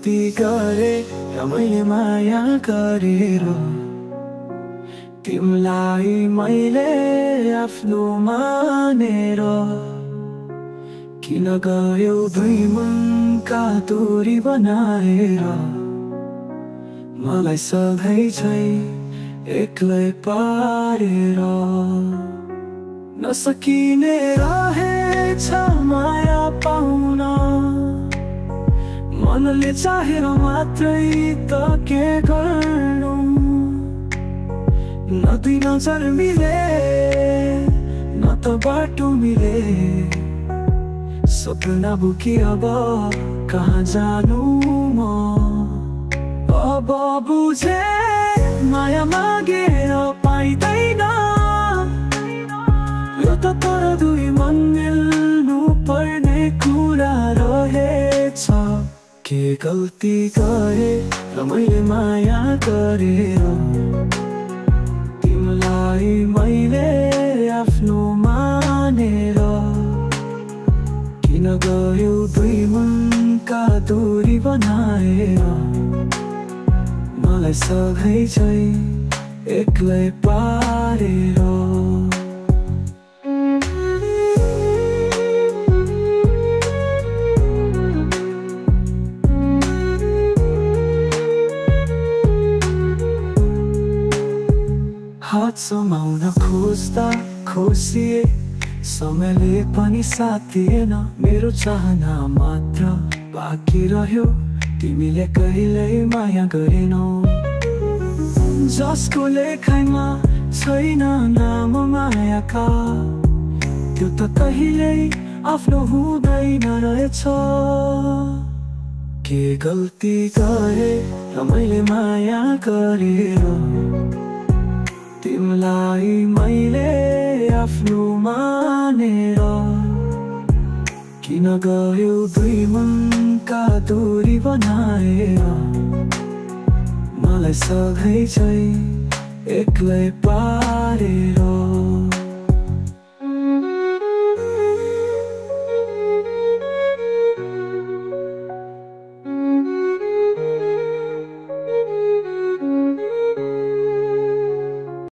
गल्ती गरे र मैले माया गरेर तिमीलाई मैले आफ्नो मानेर किन गयो दुई मनका दूरी बनाएर मलाई सधैँ चाहिँ एक्लै पारेर नसकिने रहेछ माया पाउन मनले चाहेर मात्रै त के गर्नु न दुई नजर मिले न त बाटो मिले सपना बुकी अब कहाँ जानु म अब बुझे माया मागेर पाइँदैन यो त तर दुई मन मिल्नु पर्ने कुरा रहेछ के गल्ती गरे र मैले माया गरेर तिमीलाई मैले आफ्नो मानेर किन गयो दुई मनका दूरी बनाएर मलाई सधैँ चाहिँ एक्लै पारेर हात समाउन खोज्दा खोसिए समयले पनि साथ दिएन मेरो चाहना मात्र बाँकी रह्यो तिमीले कहिल्यै माया गरेनौ जसको लेखाइमा छैन नाम मायाका त्यो त कहिल्यै आफ्नो हुँदैन रहेछ के गल्ती गरे र मैले माया गरेर तिमीलाई मैले आफ्नो मानेर किन गयो दुई मनका दूरी बनाएर मलाई सधैँ चाहिँ एक्लै पारेर